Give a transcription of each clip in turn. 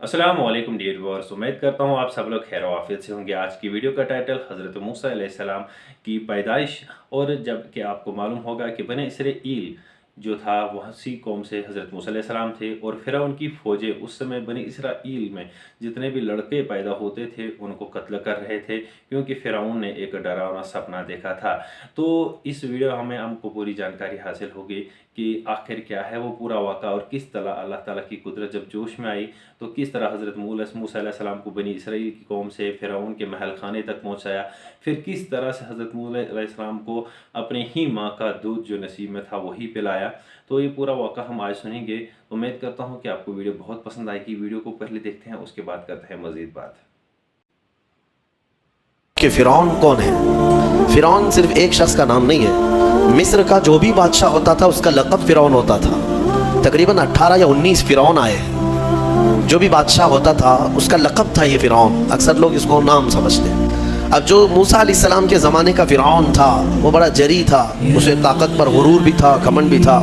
अस्सलाम वालेकुम dear viewers, उम्मीद करता हूँ आप सब लोग खैर आफियत से होंगे। आज की वीडियो का टाइटल हज़रत मूसा अलैहिस्सलाम की पैदाइश, और जब कि आपको मालूम होगा कि बने इसराइल जो था वह सी कौम से हज़रत मूसा अलैहिस्सलाम थे, और फ़िरौन की फ़ौजें उस समय बनी इसराइल में जितने भी लड़के पैदा होते थे उनको कत्ल कर रहे थे, क्योंकि फ़िरौन ने एक डरावना सपना देखा था। तो इस वीडियो में हमको पूरी जानकारी हासिल होगी कि आखिर क्या है वो पूरा वाक़ा, और किस तरह अल्लाह ताला की कुदरत जब जोश में आई तो किस तरह हज़रत मूसा अलैहिस्सलाम को बनी इसराइल की कौम से फ़िरौन के महल खाने तक पहुँचाया, फिर किस तरह से हज़रत मूसा अलैहिस्सलाम को अपने ही माँ का दूध जो नसीब में था वही पिलाया। तो ये पूरा वाक़ा हम आज सुनेंगे। उम्मीद करता हूँ कि आपको वीडियो बहुत पसंद आएगी। वीडियो को पहले देखते हैं, उसके बाद करते हैं मज़ीद बात। कि फ़िरौन कौन है? फ़िरौन सिर्फ एक शख्स का नाम नहीं है। मिस्र का जो भी बादशाह होता था उसका लक़ब फ़िरौन होता था। तकरीबन 18 या 19 फ़िरौन आए। जो भी बादशाह होता था उसका लक़ब था ये फ़िरौन। अक्सर लोग इसको नाम समझते हैं। अब जो मूसा अलैहिस्सलाम के ज़माने का फ़िरौन था वो बड़ा जरी था, उसे ताकत पर गुरूर भी था, घमंड भी था।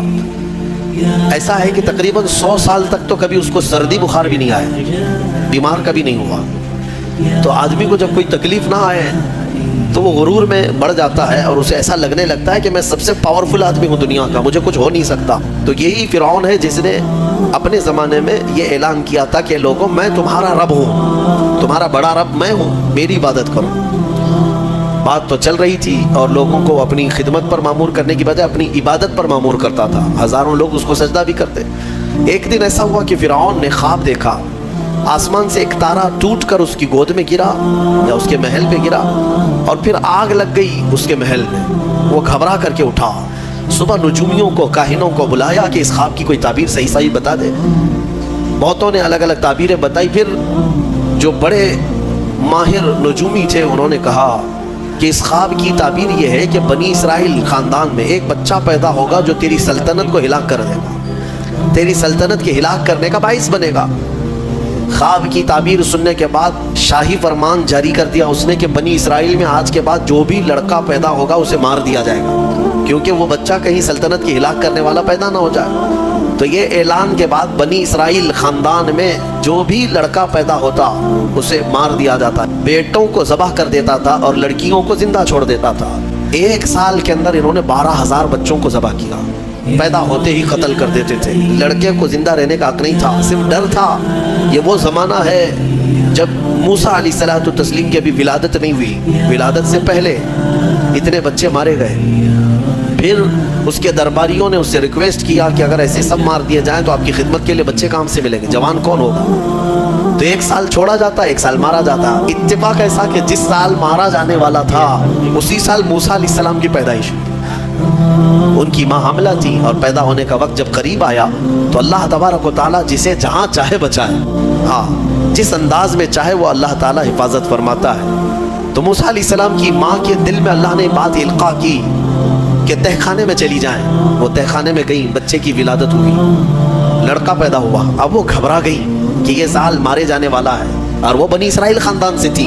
ऐसा है कि तकरीबन 100 साल तक तो कभी उसको सर्दी बुखार भी नहीं आया, बीमार कभी नहीं हुआ। तो आदमी को जब कोई तकलीफ़ ना आए तो वो गुरूर में बढ़ जाता है और उसे ऐसा लगने लगता है कि मैं सबसे पावरफुल आदमी हूँ दुनिया का, मुझे कुछ हो नहीं सकता। तो यही फ़िरौन है जिसने अपने ज़माने में ये ऐलान किया था कि लोगों मैं तुम्हारा रब हूँ, तुम्हारा बड़ा रब मैं हूँ, मेरी इबादत करो। बात तो चल रही थी और लोगों को अपनी खिदमत पर मामूर करने की बजाय अपनी इबादत पर मामूर करता था। हज़ारों लोग उसको सजदा भी करते। एक दिन ऐसा हुआ कि फ़िरौन ने ख्वाब देखा, आसमान से एक तारा टूटकर उसकी गोद में गिरा या उसके महल पे गिरा और फिर आग लग गई उसके महल में। वो घबरा करके उठा, सुबह नुजूमियों को, काहिनों को बुलाया कि इस ख्वाब की कोई ताबीर सही सही बता दे। बहुतों ने अलग अलग ताबीरें बताई। फिर जो बड़े माहिर नुजूमी थे उन्होंने कहा कि इस ख्वाब की ताबीर ये है कि बनी इसराइल ख़ानदान में एक बच्चा पैदा होगा जो तेरी सल्तनत को हिलाक कर देगा, तेरी सल्तनत के हिलाक करने का बाइस बनेगा। ख्वाब की ताबीर सुनने के बाद शाही फरमान जारी कर दिया उसने कि बनी इसराइल में आज के बाद जो भी लड़का पैदा होगा उसे मार दिया जाएगा, क्योंकि वो बच्चा कहीं सल्तनत की हिलाक करने वाला पैदा ना हो जाए। तो ये ऐलान के बाद बनी इसराइल ख़ानदान में जो भी लड़का पैदा होता उसे मार दिया जाता, बेटों को ज़बह कर देता था और लड़कियों को जिंदा छोड़ देता था। 1 साल के अंदर इन्होंने 12,000 बच्चों को ज़बह किया, पैदा होते ही कत्ल कर देते थे। लड़के को जिंदा रहने का हक नहीं था, सिर्फ डर था। ये वो ज़माना है जब मूसा अलैहिस्सलातु तस्लीम की अभी विलादत नहीं हुई, विलादत से पहले इतने बच्चे मारे गए। फिर उसके दरबारियों ने उससे रिक्वेस्ट किया कि अगर ऐसे सब मार दिए जाएं तो आपकी खिदमत के लिए बच्चे कहाँ से मिलेंगे, जवान कौन होगा? तो 1 साल छोड़ा जाता, 1 साल मारा जाता। इत्तेफाक ऐसा कि जिस साल मारा जाने वाला था उसी साल मूसा अलैहिस्सलाम की पैदाइश। उनकी माँ हामिला थी और पैदा होने का वक्त जब करीब आया तो अल्लाह तबारक व तआला जिसे जहाँ चाहे बचाए, हाँ जिस अंदाज में चाहे वो अल्लाह ताला हिफाजत फरमाता है। तो मूसा अलैहिस्सलाम की माँ के दिल में अल्लाह ने बात इल्का की कि तहखाने में चली जाएं। वो तहखाने में गई, बच्चे की विलादत हुई, लड़का पैदा हुआ। अब वो घबरा गई कि ये साल मारे जाने वाला है, और वो बनी इसराइल ख़ानदान से थी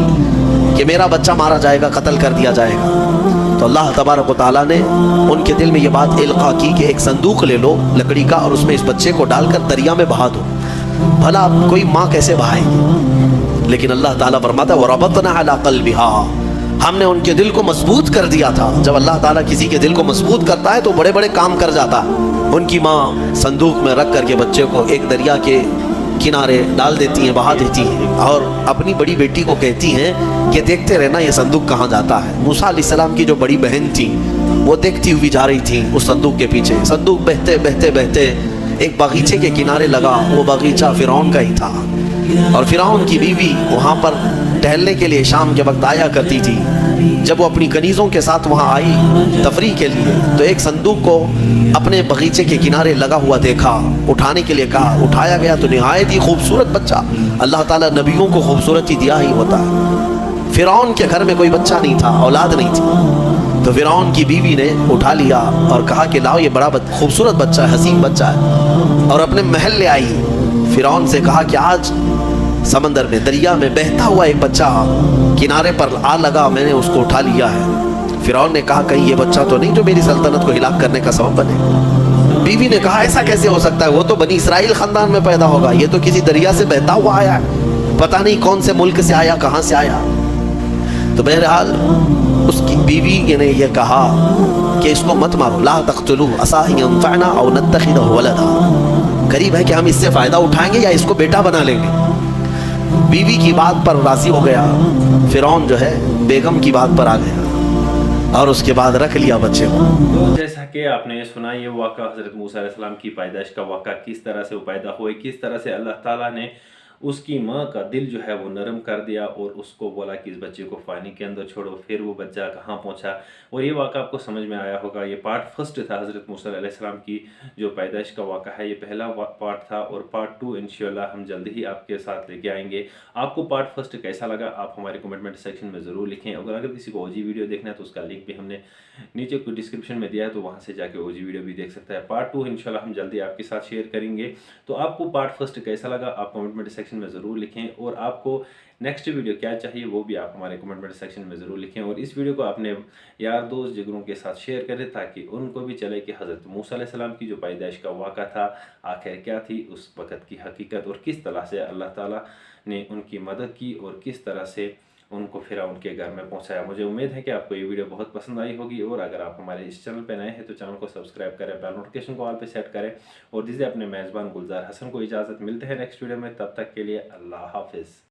कि मेरा बच्चा मारा जाएगा, कत्ल कर दिया जाएगा। तो अल्लाह तबारक व तआला ने उनके दिल में ये बात इल्का की कि एक संदूक ले लो लकड़ी का और उसमें इस बच्चे को डालकर दरिया में बहा दो। भला कोई माँ कैसे बहाएगी? लेकिन अल्लाह ताला फरमाता है वरबतना अला क़ल्बिहा, हमने उनके दिल को मजबूत कर दिया था। जब अल्लाह ताला किसी के दिल को मजबूत करता है तो बड़े बड़े काम कर जाता है। उनकी माँ संदूक में रख करके बच्चे को एक दरिया के किनारे डाल देती हैं, बहा देती हैं, और अपनी बड़ी बेटी को कहती हैं कि देखते रहना ये संदूक कहाँ जाता है। मूसा अलैहिस्सलाम की जो बड़ी बहन थी वो देखती हुई जा रही थी उस संदूक के पीछे। संदूक बहते बहते बहते एक बगीचे के किनारे लगा। वो बगीचा फ़िरौन का ही था, और फ़िरौन की बीवी वहाँ पर टहलने के लिए शाम के वक्त आया करती थी। जब वो अपनी कनीज़ों के साथ वहाँ आई तफरीह के लिए तो एक संदूक को अपने बगीचे के किनारे लगा हुआ देखा, उठाने के लिए कहा, उठाया गया तो निहायत ही खूबसूरत बच्चा। अल्लाह ताला नबियों को खूबसूरती दिया ही होता है। फ़िरौन के घर में कोई बच्चा नहीं था, औलाद नहीं थी, तो फ़िरौन की बीवी ने उठा लिया और कहा कि लाओ ये बड़ा खूबसूरत बच्चा है, हसीन बच्चा है, और अपने महल ले आई। फ़िरौन से कहा कि आज समंदर में, दरिया में बहता हुआ एक बच्चा किनारे पर आ लगा, मैंने उसको उठा लिया है। फ़िरौन ने कहा कहीं ये बच्चा तो नहीं जो मेरी सल्तनत को हिलाक करने का सबब बने। बीवी ने कहा ऐसा कैसे हो सकता है, वो तो बनी इसराइल खानदान में पैदा होगा, ये तो किसी दरिया से बहता हुआ आया है, पता नहीं कौन से मुल्क से आया, कहां से आया। तो बहरहाल उसकी बीवी ने यह कहा कि इसको मत मारो, ला तक़्तुलू असा अन यंफ़अना औ नत्तख़िज़हु वलदा, करीब है कि हम इससे फायदा उठाएंगे या इसको बेटा बना लेंगे। बीवी की बात पर राजी हो गया फिरौन, जो है बेगम की बात पर आ गया और उसके बाद रख लिया बच्चे को। तो जैसा कि आपने सुना, ये वाक़ा हज़रत मूसा अलैहिस्सलाम की पैदाइश का वाक़ा, किस तरह से वो पैदा हुए, किस तरह से अल्लाह ताला ने उसकी माँ का दिल जो है वो नरम कर दिया और उसको बोला कि इस बच्चे को पानी के अंदर छोड़ो, फिर वो बच्चा कहाँ पहुँचा। और ये वाक़ा आपको समझ में आया होगा। ये पार्ट फर्स्ट था हज़रत मूसा अलैहिस्सलाम की जो पैदाइश का वाक़ा है, ये पहला पार्ट था। और पार्ट 2 इंशाअल्लाह हम जल्दी ही आपके साथ लेके आएंगे। आपको पार्ट फर्स्ट कैसा लगा आप हमारे कमेंट सेक्शन में ज़रूर लिखें। अगर किसी को ओजी वीडियो देखना है तो उसका लिंक भी हमने नीचे को डिस्क्रिप्शन में दिया है, तो वहाँ से जाके ओजी वीडियो भी देख सकता है। पार्ट 2 इंशाल्लाह हम जल्दी आपके साथ शेयर करेंगे। तो आपको पार्ट फर्स्ट कैसा लगा आप कमेंट सेक्शन में ज़रूर लिखें, और आपको नेक्स्ट वीडियो क्या चाहिए वो भी आप हमारे कमेंट सेक्शन में ज़रूर लिखें। और इस वीडियो को अपने यार दोस्त जिगरों के साथ शेयर करें ताकि उनको भी चले कि हज़रत मूसा अलैहिस्सलाम की जो पैदाइश का वाक़ा था आखिर क्या थी, उस वक़्त की हकीकत, और किस तरह से अल्लाह ताला ने उनकी मदद की और किस तरह से उनको फ़िरौन के घर में पहुंचाया। मुझे उम्मीद है कि आपको ये वीडियो बहुत पसंद आई होगी। और अगर आप हमारे इस चैनल पर नए हैं तो चैनल को सब्सक्राइब करें, बेल नोटिफिकेशन को ऑल पे सेट करें और दीजिए अपने मेज़बान गुलजार हसन को इजाज़त। मिलते हैं नेक्स्ट वीडियो में, तब तक के लिए अल्लाह हाफिज़।